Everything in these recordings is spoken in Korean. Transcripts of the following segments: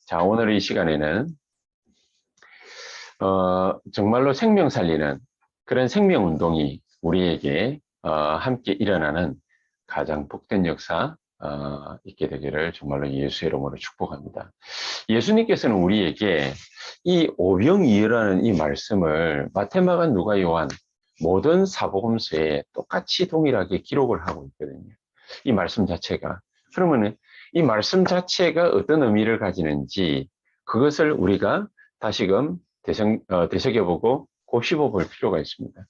자, 오늘 이 시간에는 정말로 생명 살리는 그런 생명 운동이 우리에게 함께 일어나는 가장 복된 역사 있게 되기를 정말로 예수의 이름으로 축복합니다. 예수님께서는 우리에게 이 오병이어라는 이 말씀을 마태마가 누가 요한 모든 사복음서에 똑같이 동일하게 기록을 하고 있거든요. 이 말씀 자체가. 그러면은 이 말씀 자체가 어떤 의미를 가지는지 그것을 우리가 다시금 되새겨보고 곱씹어 볼 필요가 있습니다.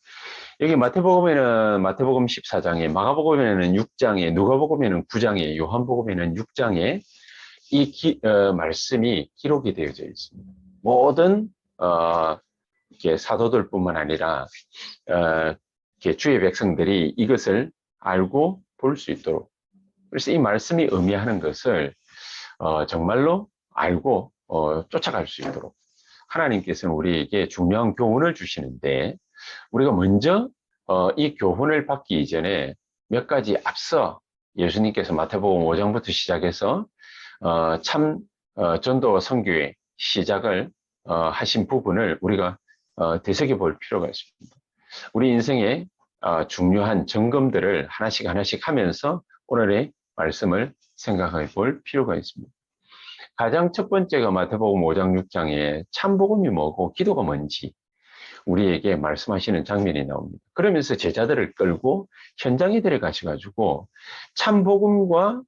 여기 마태복음에는 마태복음 14장에, 마가복음에는 6장에, 누가복음에는 9장에, 요한복음에는 6장에 이 말씀이 기록이 되어져 있습니다. 모든 이렇게 사도들뿐만 아니라 이렇게 주의 백성들이 이것을 알고 볼 수 있도록, 그래서 이 말씀이 의미하는 것을 정말로 알고 쫓아갈 수 있도록 하나님께서는 우리에게 중요한 교훈을 주시는데, 우리가 먼저 이 교훈을 받기 이전에 몇 가지 앞서 예수님께서 마태복음 5장부터 시작해서 전도와 선교의 시작을 하신 부분을 우리가 되새겨 볼 필요가 있습니다. 우리 인생의 중요한 점검들을 하나씩 하나씩 하면서 오늘의 말씀을 생각해 볼 필요가 있습니다. 가장 첫 번째가 마태복음 5장 6장에 참복음이 뭐고 기도가 뭔지 우리에게 말씀하시는 장면이 나옵니다. 그러면서 제자들을 끌고 현장에 데려가셔가지고 참복음과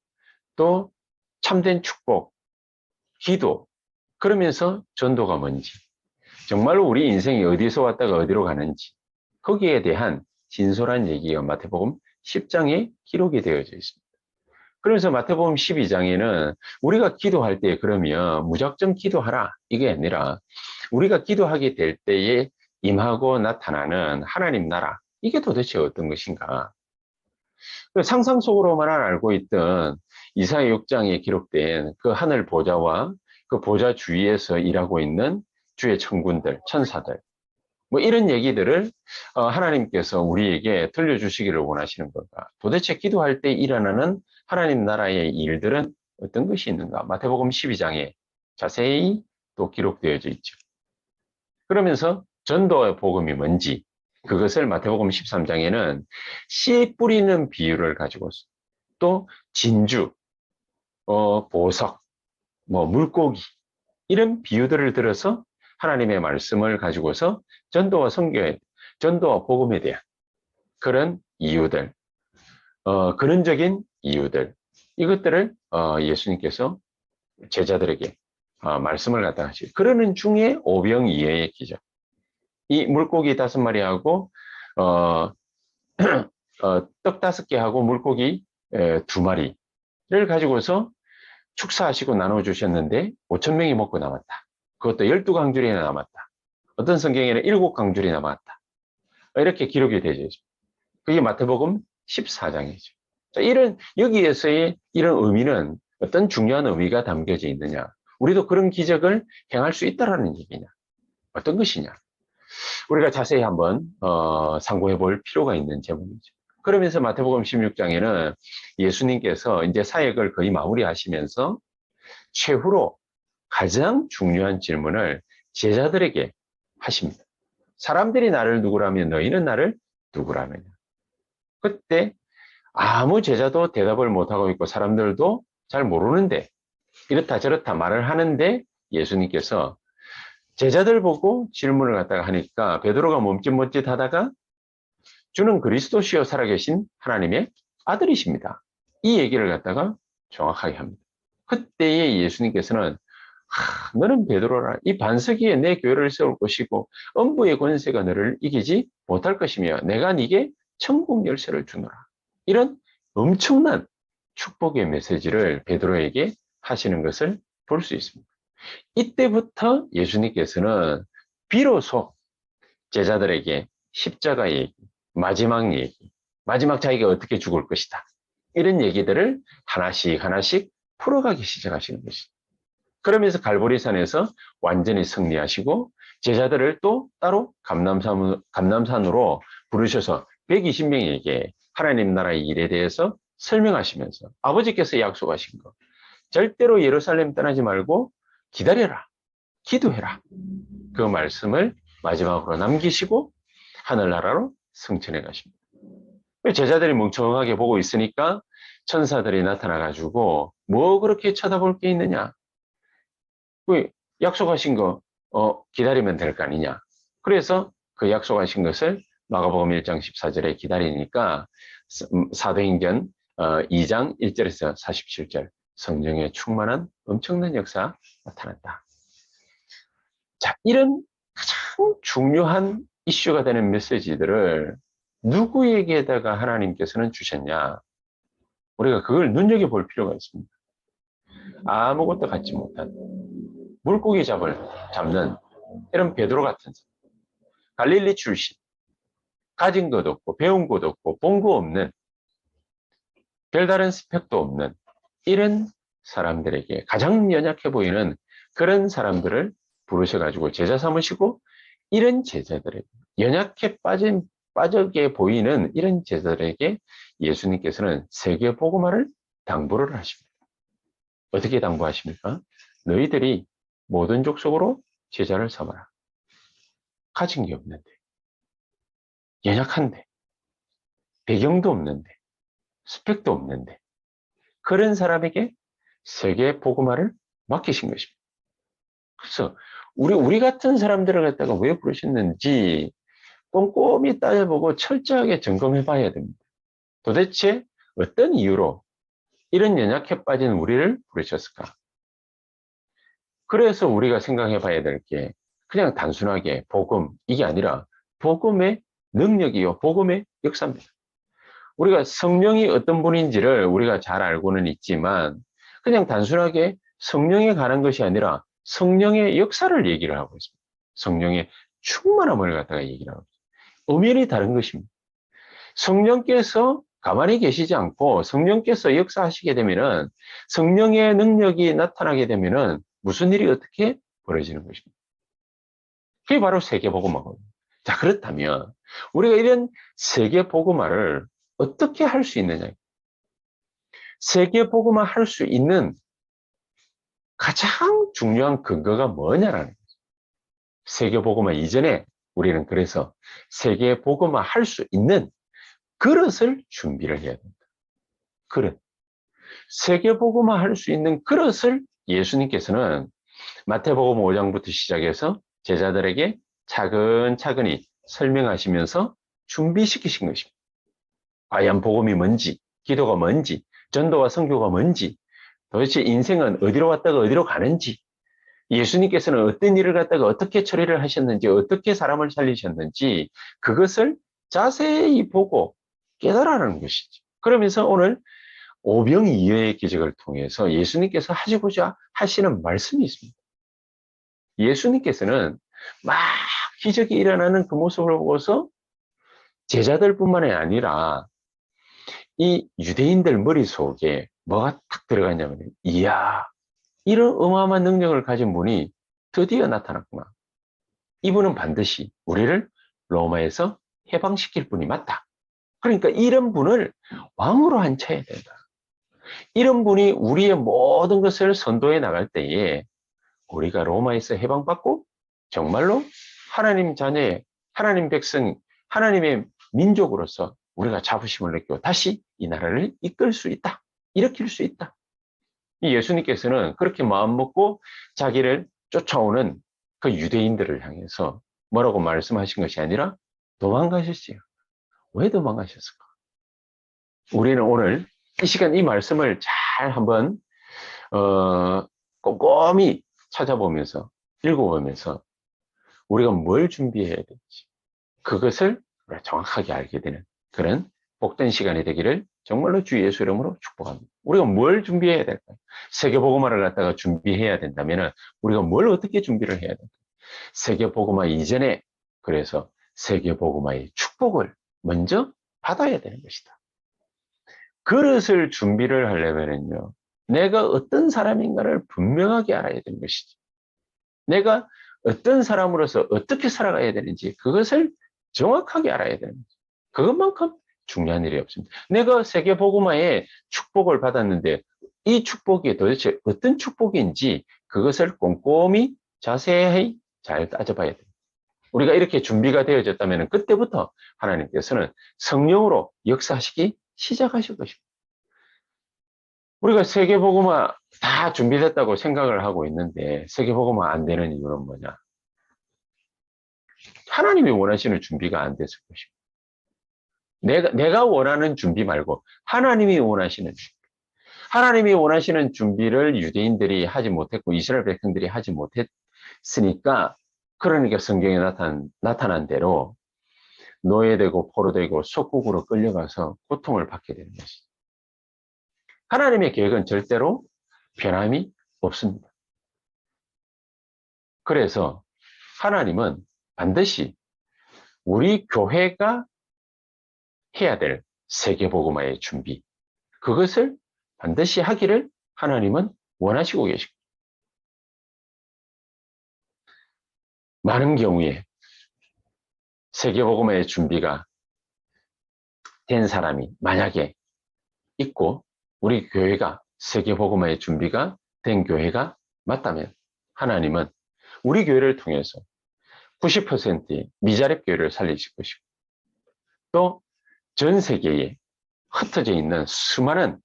또 참된 축복, 기도, 그러면서 전도가 뭔지, 정말로 우리 인생이 어디서 왔다가 어디로 가는지 거기에 대한 진솔한 얘기가 마태복음 10장에 기록이 되어져 있습니다. 그래서 마태복음 12장에는 우리가 기도할 때 그러면 무작정 기도하라 이게 아니라 우리가 기도하게 될 때에 임하고 나타나는 하나님 나라, 이게 도대체 어떤 것인가. 상상 속으로만 알고 있던 이사야 6장에 기록된 그 하늘 보좌와 그 보좌 주위에서 일하고 있는 주의 천군들, 천사들, 뭐 이런 얘기들을 하나님께서 우리에게 들려주시기를 원하시는 걸까? 도대체 기도할 때 일어나는 하나님 나라의 일들은 어떤 것이 있는가? 마태복음 12장에 자세히 또 기록되어져 있죠. 그러면서 전도의 복음이 뭔지, 그것을 마태복음 13장에는 씨 뿌리는 비유를 가지고 또 진주, 보석, 뭐 물고기, 이런 비유들을 들어서 하나님의 말씀을 가지고서 전도와 선교에, 전도와 복음에 대한 그런 이유들, 근원적인 이유들, 이것들을 예수님께서 제자들에게 말씀을 갖다 하시고, 그러는 중에 오병이어의 기적, 이 물고기 5마리하고 떡 5개하고 물고기 2마리를 가지고서 축사하시고 나눠주셨는데 5천 명이 먹고 남았다. 그것도 12강줄이나 남았다. 어떤 성경에는 7강줄이 남았다. 이렇게 기록이 되어 있습니다. 그게 마태복음 14장이죠. 자, 여기에서의 이런 의미는 어떤 중요한 의미가 담겨져 있느냐. 우리도 그런 기적을 행할 수 있다라는 얘기냐. 어떤 것이냐. 우리가 자세히 한번 상고해 볼 필요가 있는 제목이죠. 그러면서 마태복음 16장에는 예수님께서 이제 사역을 거의 마무리하시면서 최후로 가장 중요한 질문을 제자들에게 하십니다. 사람들이 나를 누구라면 너희는 나를 누구라느냐. 그때 아무 제자도 대답을 못하고 있고 사람들도 잘 모르는데 이렇다 저렇다 말을 하는데 예수님께서 제자들 보고 질문을 갖다가 하니까 베드로가 멈칫멈칫 하다가 주는 그리스도시요 살아계신 하나님의 아들이십니다. 이 얘기를 갖다가 정확하게 합니다. 그때에 예수님께서는 너는 베드로라. 이 반석 위에 내 교회를 세울 것이고 음부의 권세가 너를 이기지 못할 것이며 내가 네게 천국 열쇠를 주노라. 이런 엄청난 축복의 메시지를 베드로에게 하시는 것을 볼 수 있습니다. 이때부터 예수님께서는 비로소 제자들에게 십자가 얘기, 마지막 얘기, 마지막 자기가 어떻게 죽을 것이다. 이런 얘기들을 하나씩 하나씩 풀어가기 시작하시는 것이죠. 그러면서 갈보리산에서 완전히 승리하시고 제자들을 또 따로 감남산으로 부르셔서 120명에게 하나님 나라의 일에 대해서 설명하시면서 아버지께서 약속하신 것, 절대로 예루살렘 떠나지 말고 기다려라, 기도해라. 그 말씀을 마지막으로 남기시고 하늘나라로 승천해 가십니다. 제자들이 멍청하게 보고 있으니까 천사들이 나타나가지고 뭐 그렇게 쳐다볼 게 있느냐? 그 약속하신 거 기다리면 될 거 아니냐? 그래서 그 약속하신 것을 마가복음 1장 14절에 기다리니까 사도행전 2장 1절에서 47절 성령에 충만한 엄청난 역사 나타났다. 자, 이런 가장 중요한 이슈가 되는 메시지들을 누구에게다가 하나님께서는 주셨냐? 우리가 그걸 눈여겨볼 필요가 있습니다. 아무것도 갖지 못한 물고기 잡는 이런 베드로 같은 사람, 갈릴리 출신, 가진 것 없고 배운 것 없고 본 거 없는 별다른 스펙도 없는 이런 사람들에게 가장 연약해 보이는 그런 사람들을 부르셔가지고 제자 삼으시고 이런 제자들에게 연약해 빠져게 보이는 이런 제자들에게 예수님께서는 세계 복음화를 당부를 하십니다. 어떻게 당부하십니까? 너희들이 모든 족속으로 제자를 삼아라. 가진 게 없는데, 연약한데, 배경도 없는데, 스펙도 없는데, 그런 사람에게 세계 복음화를 맡기신 것입니다. 그래서 우리 같은 사람들을 갖다가 왜 부르셨는지 꼼꼼히 따져보고 철저하게 점검해 봐야 됩니다. 도대체 어떤 이유로 이런 연약해 빠진 우리를 부르셨을까? 그래서 우리가 생각해 봐야 될 게 그냥 단순하게 복음, 이게 아니라 복음의 능력이요, 복음의 역사입니다. 우리가 성령이 어떤 분인지를 우리가 잘 알고는 있지만 그냥 단순하게 성령에 관한 것이 아니라 성령의 역사를 얘기를 하고 있습니다. 성령의 충만함을 갖다가 얘기를 하고 있습니다. 엄연히 다른 것입니다. 성령께서 가만히 계시지 않고 성령께서 역사하시게 되면은 성령의 능력이 나타나게 되면은 무슨 일이 어떻게 벌어지는 것입니다. 그게 바로 세계복음화거든요. 자, 그렇다면 우리가 이런 세계복음화를 어떻게 할 수 있느냐? 세계복음화 할 수 있는 가장 중요한 근거가 뭐냐라는 거죠. 세계복음화 이전에 우리는 그래서 세계복음화 할 수 있는 그릇을 준비를 해야 된다. 그릇. 세계복음화 할 수 있는 그릇을 예수님께서는 마태복음 5장부터 시작해서 제자들에게 차근차근히 설명하시면서 준비시키신 것입니다. 과연 복음이 뭔지, 기도가 뭔지, 전도와 선교가 뭔지, 도대체 인생은 어디로 왔다가 어디로 가는지, 예수님께서는 어떤 일을 갖다가 어떻게 처리를 하셨는지, 어떻게 사람을 살리셨는지 그것을 자세히 보고 깨달아라는 것이죠. 그러면서 오늘 오병이어의 기적을 통해서 예수님께서 하시고자 하시는 말씀이 있습니다. 예수님께서는 막 기적이 일어나는 그 모습을 보고서 제자들뿐만 아니라 이 유대인들 머릿속에 뭐가 탁 들어갔냐면, 이야, 이런 어마어마한 능력을 가진 분이 드디어 나타났구나. 이분은 반드시 우리를 로마에서 해방시킬 분이 맞다. 그러니까 이런 분을 왕으로 앉혀야 된다. 이런 분이 우리의 모든 것을 선도해 나갈 때에 우리가 로마에서 해방받고 정말로 하나님 자녀의, 하나님 백성, 하나님의 민족으로서 우리가 자부심을 느끼고 다시 이 나라를 이끌 수 있다. 일으킬 수 있다. 이 예수님께서는 그렇게 마음먹고 자기를 쫓아오는 그 유대인들을 향해서 뭐라고 말씀하신 것이 아니라 도망가셨어요. 왜 도망가셨을까? 우리는 오늘 이 시간 이 말씀을 잘 한번 꼼꼼히 찾아보면서 읽어보면서 우리가 뭘 준비해야 될지 그것을 정확하게 알게 되는 그런 복된 시간이 되기를 정말로 주 예수 이름으로 축복합니다. 우리가 뭘 준비해야 될까요? 세계복음화를 갖다가 준비해야 된다면 우리가 뭘 어떻게 준비를 해야 될까요? 세계복음화 이전에 그래서 세계복음화의 축복을 먼저 받아야 되는 것이다. 그릇을 준비를 하려면요, 내가 어떤 사람인가를 분명하게 알아야 되는 것이지. 내가 어떤 사람으로서 어떻게 살아가야 되는지 그것을 정확하게 알아야 되는 거죠. 그것만큼 중요한 일이 없습니다. 내가 세계복음화의 축복을 받았는데 이 축복이 도대체 어떤 축복인지 그것을 꼼꼼히 자세히 잘 따져봐야 돼요. 우리가 이렇게 준비가 되어졌다면 그때부터 하나님께서는 성령으로 역사하시기 시작하실 것입니다. 우리가 세계복음화 다 준비됐다고 생각을 하고 있는데 세계복음화 안 되는 이유는 뭐냐? 하나님이 원하시는 준비가 안 됐을 것입니다. 내가 원하는 준비 말고 하나님이 원하시는 준비. 하나님이 원하시는 준비를 유대인들이 하지 못했고 이스라엘 백성들이 하지 못했으니까 그러니까 성경에 나타난 대로 노예되고 포로되고 속국으로 끌려가서 고통을 받게 되는 것이죠. 하나님의 계획은 절대로 변함이 없습니다. 그래서 하나님은 반드시 우리 교회가 해야 될 세계복음화의 준비, 그것을 반드시 하기를 하나님은 원하시고 계십니다. 많은 경우에 세계복음화의 준비가 된 사람이 만약에 있고 우리 교회가 세계복음화의 준비가 된 교회가 맞다면 하나님은 우리 교회를 통해서 90%의 미자립 교회를 살리실 것이고 또 전 세계에 흩어져 있는 수많은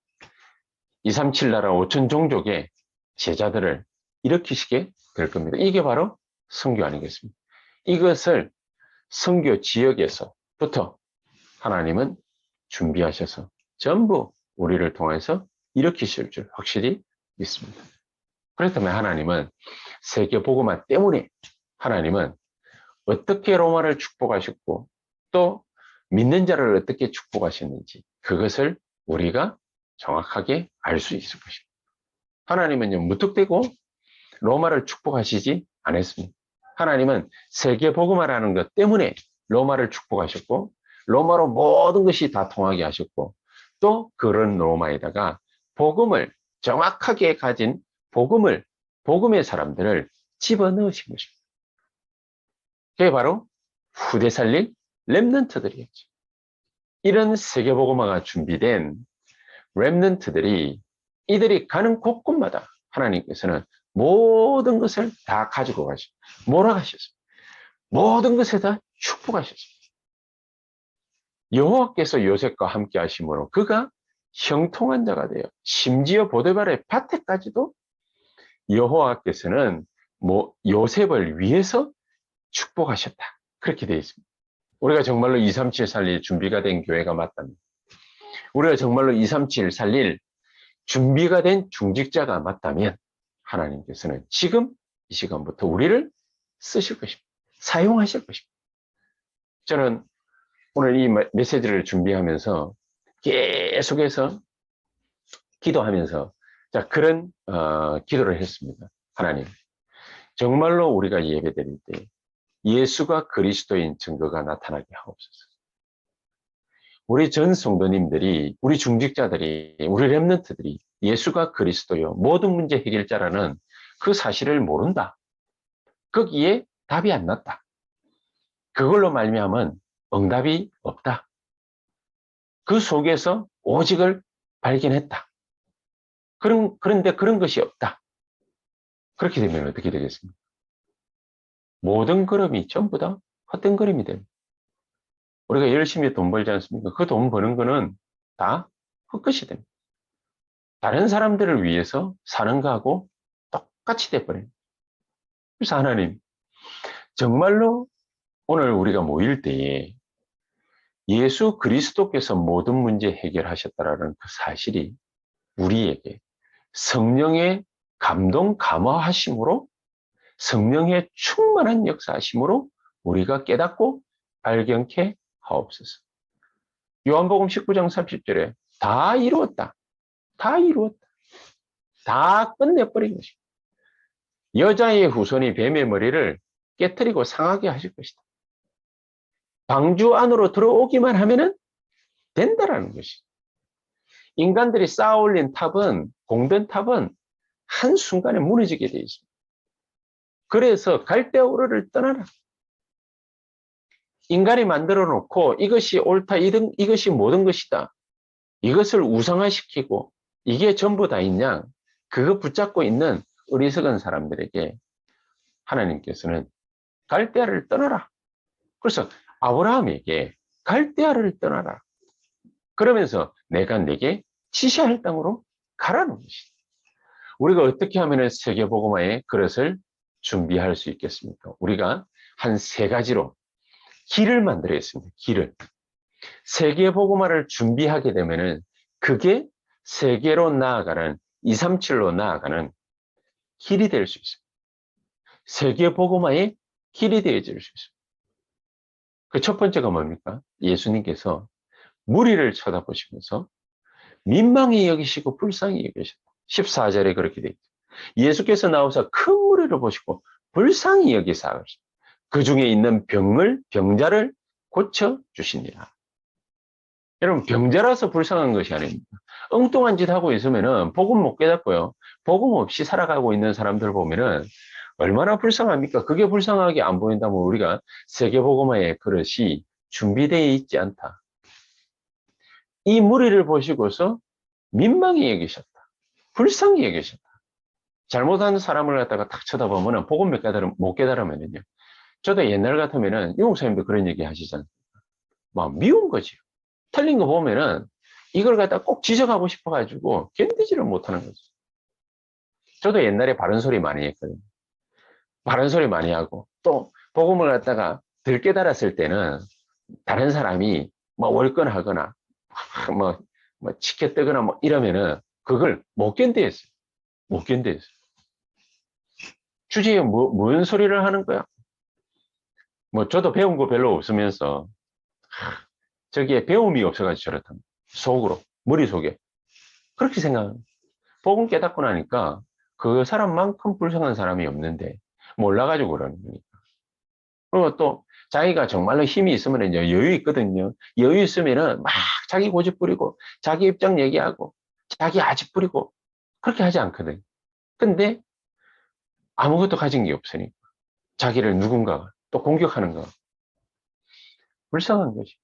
237 나라 5천 종족의 제자들을 일으키시게 될 겁니다. 이게 바로 선교 아니겠습니까? 이것을 선교 지역에서부터 하나님은 준비하셔서 전부 우리를 통해서 일으키실 줄 확실히 믿습니다. 그렇다면 하나님은 세계복음화 때문에 하나님은 어떻게 로마를 축복하셨고 또 믿는 자를 어떻게 축복하셨는지 그것을 우리가 정확하게 알 수 있을 것입니다. 하나님은요 무턱대고 로마를 축복하시지 않았습니다. 하나님은 세계복음화라는 것 때문에 로마를 축복하셨고 로마로 모든 것이 다 통하게 하셨고 또 그런 로마에다가 복음을 정확하게 가진 복음의 사람들을 집어넣으신 것입니다. 그게 바로 후대 살릴 렘넌트들이었죠. 이런 세계복음화가 준비된 렘넌트들이 이들이 가는 곳곳마다 하나님께서는 모든 것을 다 가지고 가시고 몰아가셨습니다. 모든 것에 다 축복하셨습니다. 여호와께서 요셉과 함께 하심으로 그가 형통한 자가 되어 심지어 보디발의 밭에까지도 여호와께서는 요셉을 위해서 축복하셨다. 그렇게 되어 있습니다. 우리가 정말로 237 살릴 준비가 된 교회가 맞다면 우리가 정말로 237 살릴 준비가 된 중직자가 맞다면 하나님께서는 지금 이 시간부터 우리를 쓰실 것입니다. 사용하실 것입니다. 저는 오늘 이 메시지를 준비하면서 계속해서 기도하면서 그런 기도를 했습니다. 하나님, 정말로 우리가 예배드릴 때 예수가 그리스도인 증거가 나타나게 하옵소서. 우리 전 성도님들이, 우리 중직자들이, 우리 렘넌트들이 예수가 그리스도요 모든 문제 해결자라는 그 사실을 모른다. 거기에 답이 안 났다. 그걸로 말미암은 응답이 없다. 그 속에서 오직을 발견했다. 그런데 그런 것이 없다. 그렇게 되면 어떻게 되겠습니까? 모든 걸음이 전부 다 헛된 걸음이 됩니다. 우리가 열심히 돈 벌지 않습니까? 그 돈 버는 거는 다 헛것이 됩니다. 다른 사람들을 위해서 사는 거하고 똑같이 돼버려요. 그래서 하나님, 정말로 오늘 우리가 모일 때에 예수 그리스도께서 모든 문제 해결하셨다라는 그 사실이 우리에게 성령의 감동 감화하심으로 성령의 충만한 역사하심으로 우리가 깨닫고 발견케 하옵소서. 요한복음 19장 30절에 다 이루었다. 다 이루었다. 다 끝내버린 것입니다. 여자의 후손이 뱀의 머리를 깨트리고 상하게 하실 것이다. 방주 안으로 들어오기만 하면은 된다라는 것이. 인간들이 쌓아 올린 탑은, 공된 탑은 한순간에 무너지게 되어 있습니다. 그래서 갈대오르를 떠나라. 인간이 만들어 놓고 이것이 옳다, 이것이 모든 것이다. 이것을 우상화시키고 이게 전부 다 있냐? 그거 붙잡고 있는 어리석은 사람들에게 하나님께서는 갈대아를 떠나라. 그래서 아브라함에게 갈대아를 떠나라. 그러면서 내가 내게 지시할 땅으로 가라는 것이다. 우리가 어떻게 하면 세계복음화의 그릇을 준비할 수 있겠습니까? 우리가 한 세 가지로 길을 만들어야겠습니다. 길을. 세계복음화를 준비하게 되면은 그게 세계로 나아가는 237로 나아가는 길이 될 수 있습니다. 세계복음화의 길이 되어질 수 있습니다. 그 첫 번째가 뭡니까? 예수님께서 무리를 쳐다보시면서 민망히 여기시고 불쌍히 여기셨다. 14절에 그렇게 되어 있죠. 예수께서 나오사 큰 무리를 보시고 불쌍히 여기사 그 중에 있는 병자를 고쳐 주시니라. 여러분, 병자라서 불쌍한 것이 아닙니다. 엉뚱한 짓 하고 있으면은 복음 못 깨닫고요. 복음 없이 살아가고 있는 사람들 보면은 얼마나 불쌍합니까? 그게 불쌍하게 안 보인다면 우리가 세계복음화의 그릇이 준비되어 있지 않다. 이 무리를 보시고서 민망히 여기셨다. 불쌍히 여기셨다. 잘못한 사람을 갖다가 딱 쳐다보면 복음 못 깨달으면요. 저도 옛날 같으면은 유목사님도 그런 얘기 하시잖아요. 막 미운 거지요. 틀린 거 보면은 이걸 갖다 꼭 지적하고 싶어가지고 견디지를 못하는 거죠. 저도 옛날에 바른 소리 많이 했거든요. 바른 소리 많이 하고 또 복음을 갖다가 덜 깨달았을 때는 다른 사람이 뭐 월권하거나 뭐 치켜 뜨거나 뭐 이러면은 그걸 못 견디했어요. 못 견디했어요. 주제에 뭔 소리를 하는 거야? 뭐 저도 배운 거 별로 없으면서 저기에 배움이 없어가지고 저렇답니다. 속으로, 머릿속에. 그렇게 생각합니다. 복음 깨닫고 나니까 그 사람만큼 불쌍한 사람이 없는데 몰라가지고 그러는 거니까. 그리고 또 자기가 정말로 힘이 있으면 여유 있거든요. 여유 있으면은 막 자기 고집 부리고 자기 입장 얘기하고 자기 아집 부리고 그렇게 하지 않거든요. 근데 아무것도 가진 게 없으니까 자기를 누군가가 또 공격하는 거 불쌍한 거지.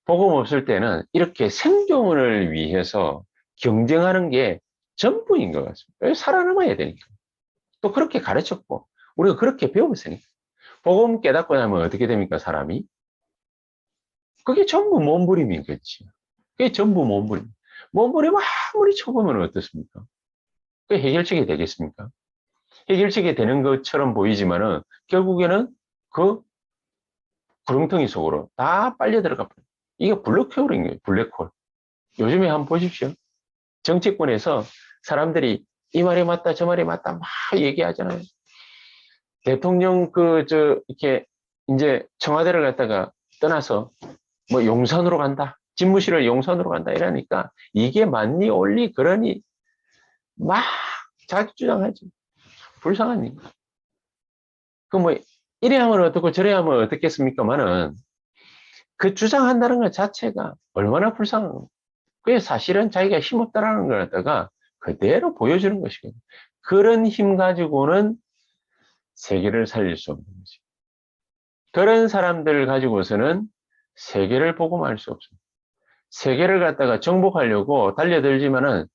복음 없을 때는 이렇게 생존을 위해서 경쟁하는 게 전부인 것 같습니다. 살아남아야 되니까. 또 그렇게 가르쳤고 우리가 그렇게 배웠으니까. 복음 깨닫고 나면 어떻게 됩니까, 사람이? 그게 전부 몸부림인 거지. 그게 전부 몸부림. 몸부림 아무리 쳐보면 어떻습니까? 그게 해결책이 되겠습니까? 해결책이 되는 것처럼 보이지만은 결국에는 그 구렁텅이 속으로 다 빨려 들어가 버려요. 이게 블랙홀인 거예요, 블랙홀. 요즘에 한번 보십시오. 정치권에서 사람들이 이 말이 맞다, 저 말이 맞다 막 얘기하잖아요. 대통령 이렇게 이제 청와대를 갔다가 떠나서 뭐 용산으로 간다. 집무실을 용산으로 간다 이러니까 이게 맞니 옳니 그러니 막 자기 주장하지. 불쌍한 일. 그 뭐 이래 하면 어떻고 저래 하면 어떻겠습니까만은 그 주장한다는 것 자체가 얼마나 불쌍한 거. 그게 사실은 자기가 힘없다라는 걸 갖다가 그대로 보여주는 것이거든요. 그런 힘 가지고는 세계를 살릴 수 없는 거지. 그런 사람들을 가지고서는 세계를 복음할 수 없습니다. 세계를 갖다가 정복하려고 달려들지만은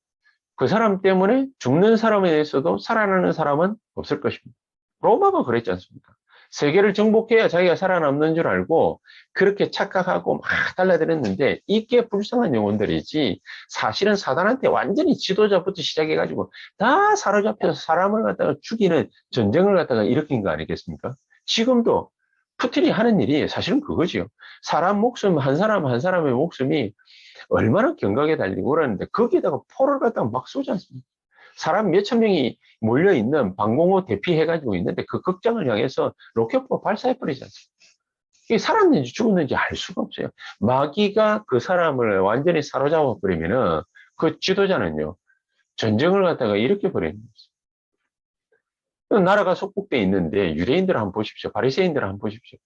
그 사람 때문에 죽는 사람에 대해서도 살아나는 사람은 없을 것입니다. 로마가 그랬지 않습니까? 세계를 정복해야 자기가 살아남는 줄 알고 그렇게 착각하고 막 달려들었는데 이게 불쌍한 영혼들이지 사실은 사단한테 완전히 지도자부터 시작해가지고 다 사로잡혀서 사람을 갖다가 죽이는 전쟁을 갖다가 일으킨 거 아니겠습니까? 지금도 푸틴이 하는 일이 사실은 그거지요. 사람 목숨, 한 사람 한 사람의 목숨이 얼마나 경각에 달리고 그러는데 거기에다가 포를 갖다가 막 쏘지 않습니까? 사람 몇천 명이 몰려있는 방공호 대피해가지고 있는데 그 극장을 향해서 로켓포 발사해버리지 않습니까? 이게 살았는지 죽었는지 알 수가 없어요. 마귀가 그 사람을 완전히 사로잡아버리면은 그 지도자는요, 전쟁을 갖다가 일으켜버리는 거죠. 나라가 속국돼 있는데 유대인들 한번 보십시오. 바리새인들 한번 보십시오.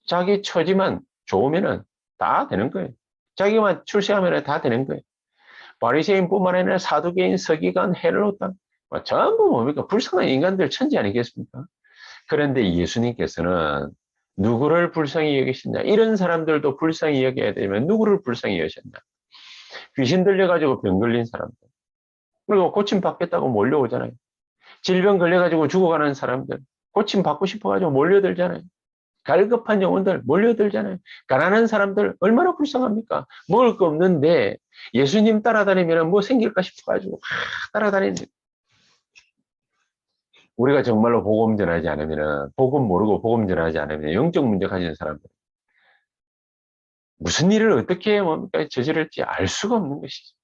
자기 처지만 좋으면은 다 되는 거예요. 자기만 출세하면 다 되는 거예요. 바리새인뿐만 아니라 사두개인, 서기관, 헬로당 전부 뭡니까? 불쌍한 인간들 천지 아니겠습니까? 그런데 예수님께서는 누구를 불쌍히 여기시냐? 이런 사람들도 불쌍히 여겨야 되면 누구를 불쌍히 여기셨냐? 귀신 들려가지고 병 걸린 사람들. 그리고 고침 받겠다고 몰려오잖아요. 질병 걸려가지고 죽어가는 사람들, 고침 받고 싶어가지고 몰려들잖아요. 갈급한 영혼들 몰려들잖아요. 가난한 사람들 얼마나 불쌍합니까? 먹을 거 없는데 예수님 따라다니면 뭐 생길까 싶어가지고 막 따라다니는. 우리가 정말로 복음 전하지 않으면, 복음 모르고 복음 전하지 않으면 영적 문제 가진 사람들 무슨 일을 어떻게 뭡니까 저지를지 알 수가 없는 것이죠.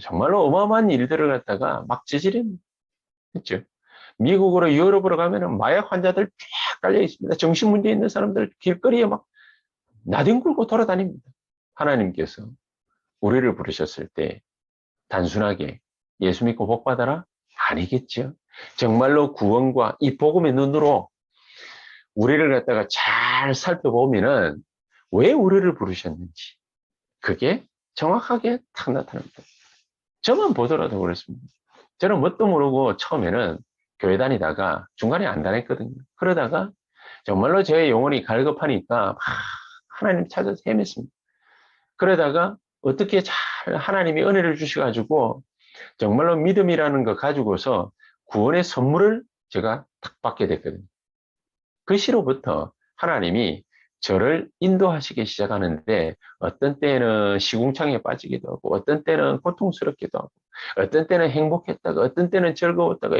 정말로 어마어마한 일들을 갖다가 막 저지르는 거죠. 미국으로 유럽으로 가면은 마약 환자들 쫙 깔려 있습니다. 정신 문제 있는 사람들 길거리에 막 나뒹굴고 돌아다닙니다. 하나님께서 우리를 부르셨을 때 단순하게 예수 믿고 복 받아라? 아니겠죠. 정말로 구원과 이 복음의 눈으로 우리를 갖다가 잘 살펴보면은 왜 우리를 부르셨는지 그게 정확하게 탁 나타납니다. 저만 보더라도 그렇습니다. 저는 뭣도 모르고 처음에는 교회 다니다가 중간에 안 다녔거든요. 그러다가 정말로 제 영혼이 갈급하니까 막 하나님 찾아서 헤맸습니다. 그러다가 어떻게 잘 하나님이 은혜를 주셔가지고 정말로 믿음이라는 거 가지고서 구원의 선물을 제가 탁 받게 됐거든요. 그 시로부터 하나님이 저를 인도하시기 시작하는데 어떤 때는 시궁창에 빠지기도 하고 어떤 때는 고통스럽기도 하고 어떤 때는 행복했다가 어떤 때는 즐거웠다가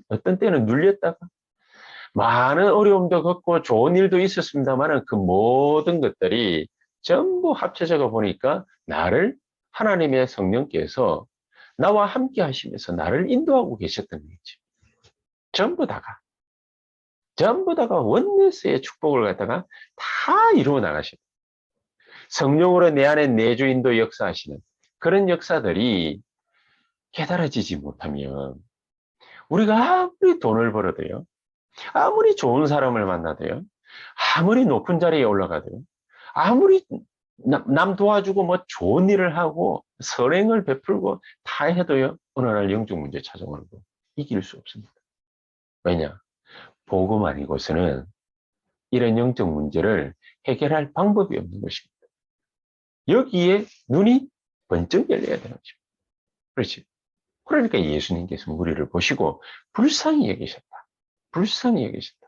어떤 때는 눌렸다가 많은 어려움도 겪고 좋은 일도 있었습니다만 그 모든 것들이 전부 합쳐져 보니까 나를 하나님의 성령께서 나와 함께 하시면서 나를 인도하고 계셨던 거죠. 전부 다가. 전부 다가 원네스의 축복을 갖다가 다 이루어 나가십니다. 성령으로 내 안에 내주인도 역사하시는 그런 역사들이 깨달아지지 못하면 우리가 아무리 돈을 벌어도요, 아무리 좋은 사람을 만나도요, 아무리 높은 자리에 올라가도요, 아무리 남 도와주고 뭐 좋은 일을 하고 선행을 베풀고 다 해도요, 어느 날 영적 문제 찾아오는 거 이길 수 없습니다. 왜냐? 복음 아니고서는 이런 영적 문제를 해결할 방법이 없는 것입니다. 여기에 눈이 번쩍 열려야 되는 것입니다. 그렇지. 그러니까 예수님께서 우리를 보시고 불쌍히 여기셨다. 불쌍히 여기셨다.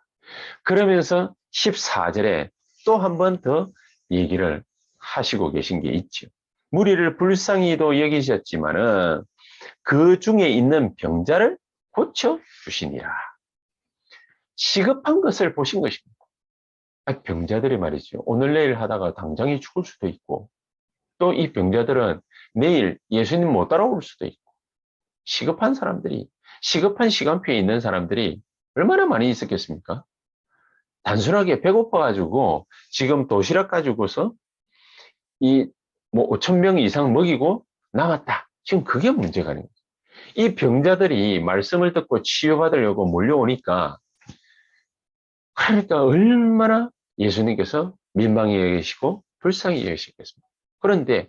그러면서 14절에 또 한 번 더 얘기를 하시고 계신 게 있죠. 무리를 불쌍히도 여기셨지만은 그 중에 있는 병자를 고쳐 주시니라. 시급한 것을 보신 것입니다. 병자들이 말이죠. 오늘 내일 하다가 당장에 죽을 수도 있고 또 이 병자들은 내일 예수님 못 따라올 수도 있고 시급한 사람들이 시급한 시간표에 있는 사람들이 얼마나 많이 있었겠습니까? 단순하게 배고파가지고 지금 도시락 가지고서 이 뭐 5천 명 이상 먹이고 남았다. 지금 그게 문제가 아닌 거죠. 이 병자들이 말씀을 듣고 치유받으려고 몰려오니까 그러니까 얼마나 예수님께서 민망히 여기시고 불쌍히 여기시겠습니까? 그런데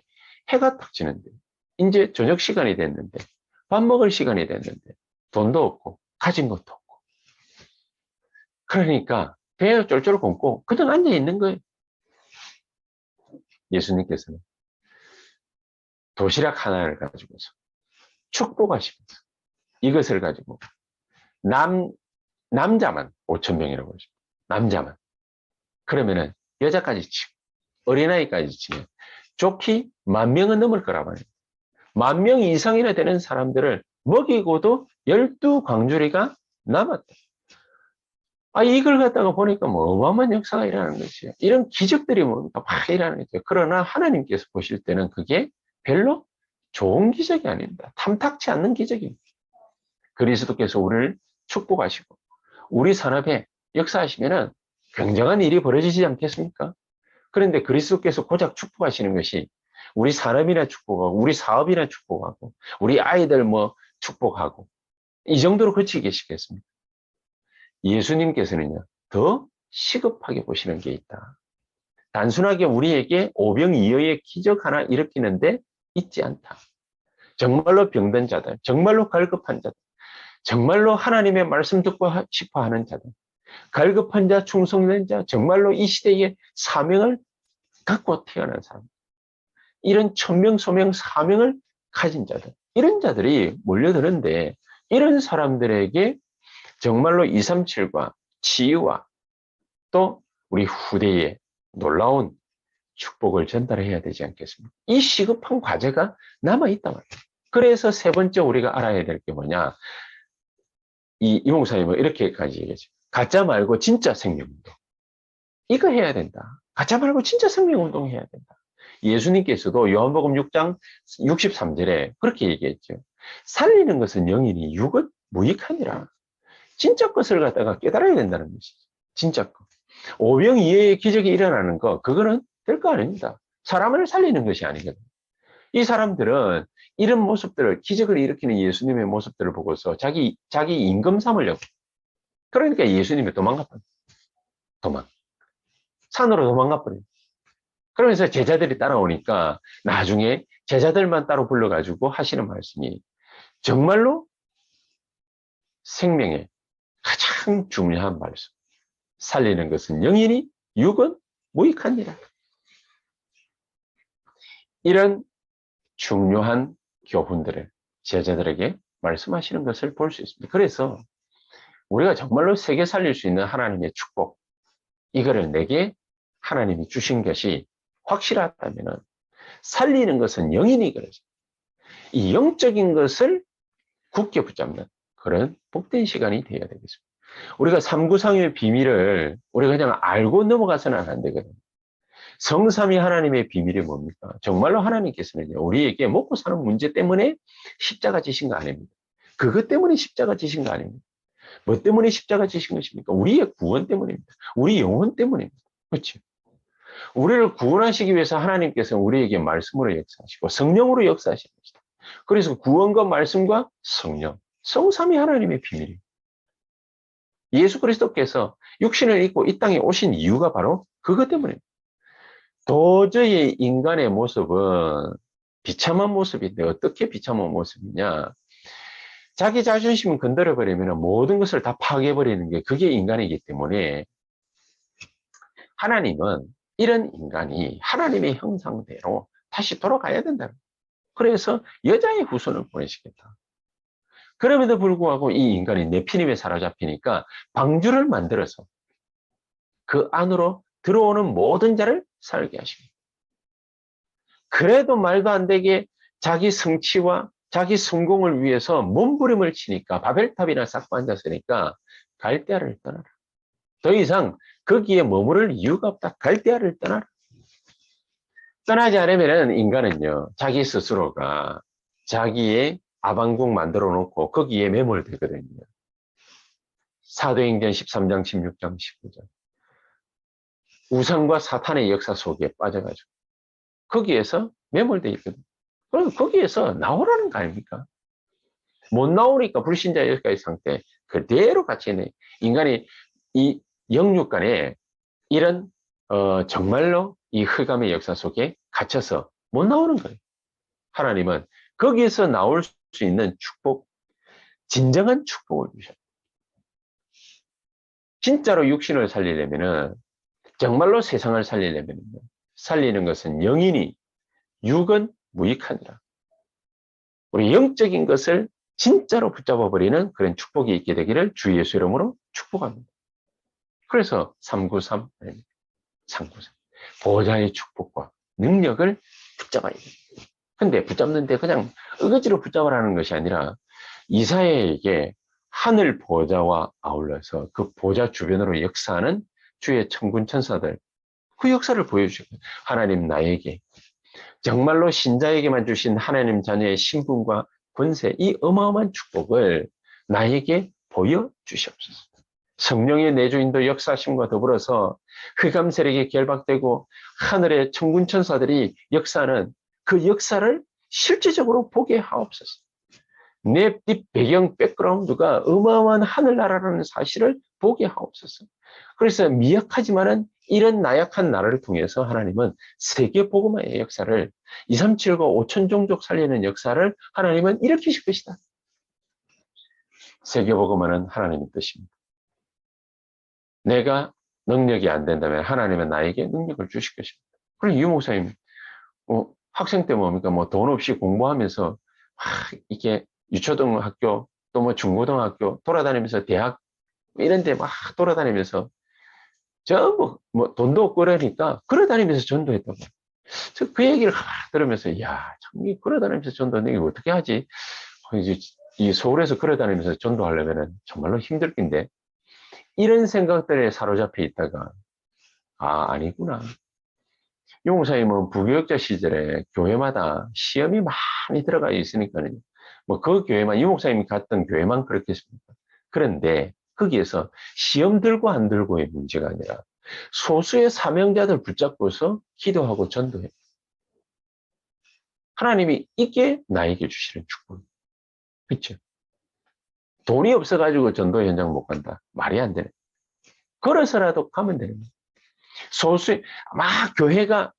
해가 탁 지는데 이제 저녁 시간이 됐는데 밥 먹을 시간이 됐는데 돈도 없고 가진 것도 없고 그러니까 배에 쫄쫄 굶고 그냥 앉아 있는 거예요. 예수님께서는 도시락 하나를 가지고서 축복하시면서 이것을 가지고 남자만 5천 명이라고 하죠. 남자만. 그러면은 여자까지 치고 어린아이까지 치면 좋기 10,000명은 넘을 거라 말이에요. 10,000명 이상이나 되는 사람들을 먹이고도 12광주리가 남았다. 이걸 갖다가 보니까 뭐 어마어마한 역사가 일어나는 것이에요. 이런 기적들이 뭡니까? 막 일어나는 거죠. 그러나 하나님께서 보실 때는 그게 별로 좋은 기적이 아닙니다. 탐탁치 않는 기적입니다. 그리스도께서 우리를 축복하시고 우리 산업에 역사하시면은 굉장한 일이 벌어지지 않겠습니까? 그런데 그리스도께서 고작 축복하시는 것이 우리 산업이나 축복하고 우리 사업이나 축복하고 우리 아이들 뭐 축복하고 이 정도로 그치게 계시겠습니까? 예수님께서는요, 더 시급하게 보시는 게 있다. 단순하게 우리에게 오병이어의 기적 하나 일으키는데 있지 않다. 정말로 병든 자들, 정말로 갈급한 자들, 정말로 하나님의 말씀 듣고 싶어 하는 자들, 갈급한 자, 충성된 자, 정말로 이 시대의 사명을 갖고 태어난 사람, 이런 천명, 소명, 사명을 가진 자들, 이런 자들이 몰려드는데 이런 사람들에게 정말로 237과 치유와 또 우리 후대에 놀라운 축복을 전달해야 되지 않겠습니까? 이 시급한 과제가 남아있단 말이에요. 그래서 세 번째 우리가 알아야 될 게 뭐냐. 이 목사님은 이렇게까지 얘기하죠. 가짜 말고 진짜 생명운동. 이거 해야 된다. 가짜 말고 진짜 생명운동 해야 된다. 예수님께서도 요한복음 6장 63절에 그렇게 얘기했죠. 살리는 것은 영이니 육은 무익하니라. 진짜 것을 갖다가 깨달아야 된다는 것이죠. 진짜 것. 오병이어의 기적이 일어나는 거, 그거는 될 거 아닙니다. 사람을 살리는 것이 아니거든요. 이 사람들은 이런 모습들을, 기적을 일으키는 예수님의 모습들을 보고서 자기 임금 삼으려고. 그러니까 예수님이 도망갔다. 산으로 도망가버려요. 그러면서 제자들이 따라오니까 나중에 제자들만 따로 불러가지고 하시는 말씀이 정말로 생명의 가장 중요한 말씀. 살리는 것은 영이니 육은 무익하니라. 이런 중요한 교훈들을 제자들에게 말씀하시는 것을 볼 수 있습니다. 그래서 우리가 정말로 세계 살릴 수 있는 하나님의 축복, 이거를 내게 하나님이 주신 것이 확실하다면 살리는 것은 영이니 그러죠. 이 영적인 것을 굳게 붙잡는 그런 복된 시간이 되어야 되겠습니다. 우리가 삼구상의 비밀을 우리가 그냥 알고 넘어가서는 안 되거든요. 성삼위 하나님의 비밀이 뭡니까? 정말로 하나님께서는요, 우리에게 먹고 사는 문제 때문에 십자가 지신 거 아닙니다. 그것 때문에 십자가 지신 거 아닙니다. 뭐 때문에 십자가 지신 것입니까? 우리의 구원 때문입니다. 우리 영혼 때문입니다. 그렇죠? 우리를 구원하시기 위해서 하나님께서 우리에게 말씀으로 역사하시고 성령으로 역사하시는 것이다. 그래서 구원과 말씀과 성령, 성삼위 하나님의 비밀이에요. 예수 그리스도께서 육신을 입고 이 땅에 오신 이유가 바로 그것 때문입니다. 도저히 인간의 모습은 비참한 모습인데 어떻게 비참한 모습이냐. 자기 자존심을 건드려버리면 모든 것을 다 파괴해버리는 게 그게 인간이기 때문에 하나님은 이런 인간이 하나님의 형상대로 다시 돌아가야 된다. 그래서 여자의 후손을 보내시겠다. 그럼에도 불구하고 이 인간이 네피림에 사로잡히니까 방주를 만들어서 그 안으로 들어오는 모든 자를 살게 하십니다. 그래도 말도 안 되게 자기 성취와 자기 성공을 위해서 몸부림을 치니까 바벨탑이나 쌓고 앉았으니까 갈대아를 떠나라. 더 이상 거기에 머무를 이유가 없다. 갈대아를 떠나라. 떠나지 않으면 인간은요, 자기 스스로가 자기의 아방궁 만들어 놓고 거기에 매몰되거든요. 사도행전 13장, 16장, 19장. 우상과 사탄의 역사 속에 빠져가지고 거기에서 매몰되어 있거든요. 그래서 거기에서 나오라는 거 아닙니까? 못 나오니까 불신자 역사의 상태 그대로 갇혀 있네. 인간이 이 영육간에 이런 정말로 이 흑암의 역사 속에 갇혀서 못 나오는 거예요. 하나님은 거기에서 나올 수 있는 축복, 진정한 축복을 주셔요. 진짜로 육신을 살리려면은 정말로 세상을 살리려면 살리는 것은 영이니 육은 무익하니라. 우리 영적인 것을 진짜로 붙잡아버리는 그런 축복이 있게 되기를 주 예수 이름으로 축복합니다. 그래서 393, 393 보호자의 축복과 능력을 붙잡아야 됩니다. 근데 붙잡는데 그냥 어거지로 붙잡으라는 것이 아니라 이사야에게 하늘 보호자와 아울러서 그 보호자 주변으로 역사하는 주의 천군 천사들 그 역사를 보여주시고 하나님 나에게 정말로 신자에게만 주신 하나님 자녀의 신분과 권세 이 어마어마한 축복을 나에게 보여주시옵소서. 성령의 내주인도 역사하심과 더불어서 흑암 세력이 결박되고 하늘의 천군 천사들이 역사하는 그 역사를 실제적으로 보게 하옵소서. 내 뒷 배경 백그라운드가 어마어마한 하늘나라라는 사실을 보게 하옵소서. 그래서 미약하지만은 이런 나약한 나라를 통해서 하나님은 세계 복음화의 역사를 237과 5천 종족 살리는 역사를 하나님은 일으키실 것이다. 세계 복음화는 하나님의 뜻입니다. 내가 능력이 안 된다면 하나님은 나에게 능력을 주실 것입니다. 그럼 유 목사님, 학생 때 뭡니까? 뭐 돈 없이 공부하면서 이게 유초등학교 또 뭐 중고등학교 돌아다니면서 대학 이런 데 막 돌아다니면서 전부 뭐 돈도 없고 그러니까 걸어다니면서 전도했다고. 그 얘기를 들으면서 야, 참, 이 걸어다니면서 전도하는 게 어떻게 하지? 이제 이 서울에서 걸어다니면서 전도하려면 정말로 힘들 텐데 이런 생각들에 사로잡혀 있다가 아니구나. 용사님은 부교육자 시절에 교회마다 시험이 많이 들어가 있으니까는 뭐 그 교회만 유목사님이 갔던 교회만 그렇겠습니까? 그런데 거기에서 시험 들고 안 들고의 문제가 아니라 소수의 사명자들 붙잡고서 기도하고 전도해. 하나님이 이게 나에게 주시는 축복. 그렇죠? 돈이 없어가지고 전도 현장 못 간다. 말이 안 되네. 걸어서라도 가면 되는 거예요. 막 교회가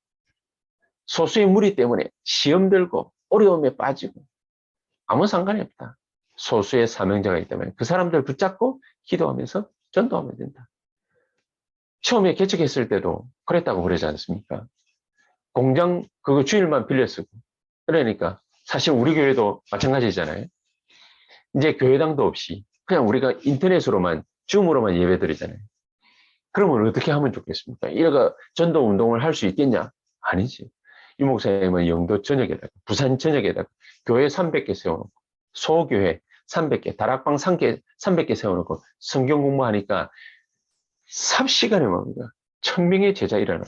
소수의 무리 때문에 시험 들고 어려움에 빠지고 아무 상관이 없다. 소수의 사명자가 있다면 그 사람들 붙잡고 기도하면서 전도하면 된다. 처음에 개척했을 때도 그랬다고 그러지 않습니까? 공장 그거 주일만 빌려 쓰고 그러니까 사실 우리 교회도 마찬가지잖아요. 이제 교회당도 없이 그냥 우리가 인터넷으로만 줌으로만 예배 드리잖아요. 그러면 어떻게 하면 좋겠습니까? 이래가 전도 운동을 할 수 있겠냐? 아니지. 유 목사님은 영도 전역에다가 부산 전역에다가 교회 300개 세워놓고 소교회 300개 다락방 300개 세워놓고 성경 공부하니까 삽시간에 뭡니까? 1000명의 제자 일어나.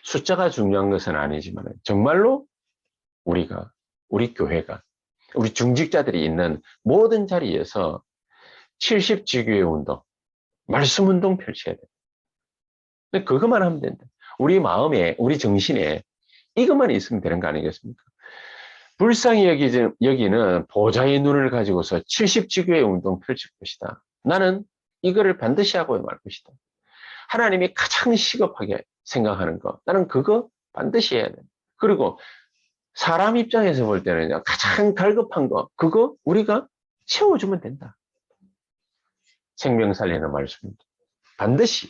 숫자가 중요한 것은 아니지만 정말로 우리 교회가 우리 중직자들이 있는 모든 자리에서 70지교회 운동, 말씀 운동 펼쳐야 돼. 그것만 하면 된다. 우리 마음에, 우리 정신에 이것만 있으면 되는 거 아니겠습니까? 불쌍히 여기는 보좌의 눈을 가지고서 70지교회 운동 펼칠 것이다. 나는 이거를 반드시 하고 말 것이다. 하나님이 가장 시급하게 생각하는 거, 나는 그거 반드시 해야 돼. 그리고 사람 입장에서 볼 때는 가장 갈급한 거, 그거 우리가 채워주면 된다. 생명 살리는 말씀입니다. 반드시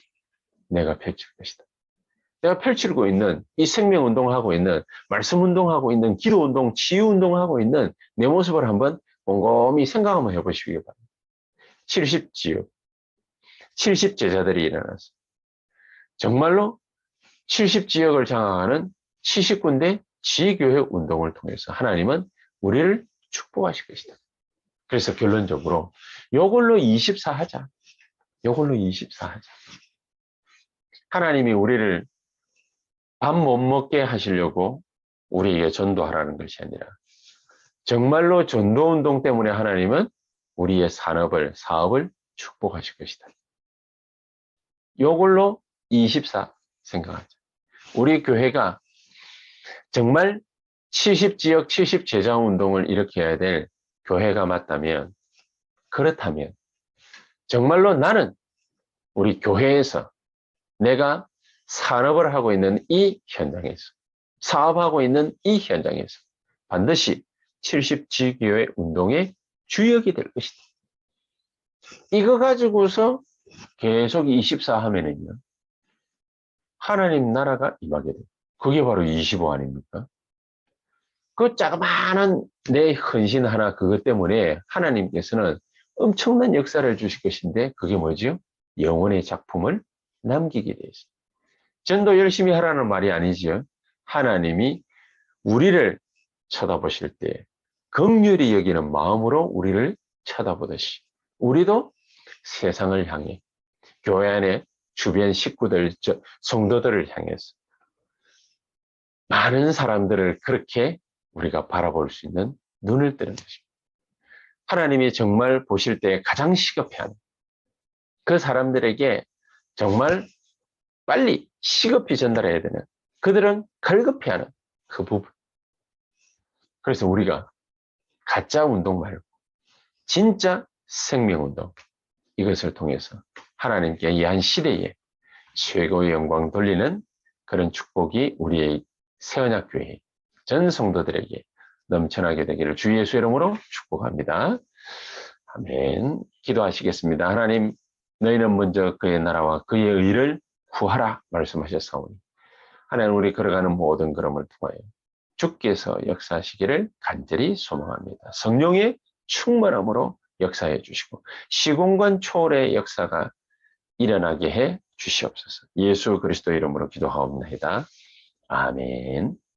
내가 펼칠 것이다. 내가 펼치고 있는 이 생명 운동을 하고 있는 말씀 운동하고 있는 기도 운동, 치유 운동을 하고 있는 내 모습을 한번 곰곰이 생각 한번 해보시기 바랍니다. 70지역, 70제자들이 일어나서 정말로 70지역을 장악하는 70군데 지교회 운동을 통해서 하나님은 우리를 축복하실 것이다. 그래서 결론적으로 요걸로 24 하자. 요걸로 24 하자. 하나님이 우리를 밥 못 먹게 하시려고 우리에게 전도하라는 것이 아니라 정말로 전도운동 때문에 하나님은 우리의 사업을 축복하실 것이다. 요걸로 24 생각하자. 우리 교회가 정말 70지역 70제자운동을 일으켜야 될 교회가 맞다면 그렇다면 정말로 나는 우리 교회에서 내가 산업을 하고 있는 이 현장에서 사업하고 있는 이 현장에서 반드시 70지교회 운동의 주역이 될 것이다. 이거 가지고서 계속 24 하면은요. 하나님 나라가 임하게 돼요. 그게 바로 25 아닙니까? 그 자그마한 내 헌신 하나 그것 때문에 하나님께서는 엄청난 역사를 주실 것인데 그게 뭐죠? 영혼의 작품을 남기게 되어 있습니다. 전도 열심히 하라는 말이 아니지요. 하나님이 우리를 쳐다보실 때 긍휼히 여기는 마음으로 우리를 쳐다보듯이 우리도 세상을 향해 교회 안에 주변 식구들, 성도들을 향해서 많은 사람들을 그렇게 우리가 바라볼 수 있는 눈을 뜨는 것입니다. 하나님이 정말 보실 때 가장 시급해하는 그 사람들에게 정말 빨리 시급히 전달해야 되는 그들은 갈급해하는 그 부분. 그래서 우리가 가짜 운동 말고 진짜 생명운동 이것을 통해서 하나님께 이 한 시대에 최고의 영광 돌리는 그런 축복이 우리의 새언약교회 전 성도들에게 넘쳐나게 되기를 주 예수의 이름으로 축복합니다. 아멘. 기도하시겠습니다. 하나님, 너희는 먼저 그의 나라와 그의 의를 구하라 말씀하셨사오니 하나님 우리 걸어가는 모든 걸음을 통하여 주께서 역사하시기를 간절히 소망합니다. 성령의 충만함으로 역사해 주시고 시공간 초월의 역사가 일어나게 해 주시옵소서. 예수 그리스도 이름으로 기도하옵나이다. 아멘.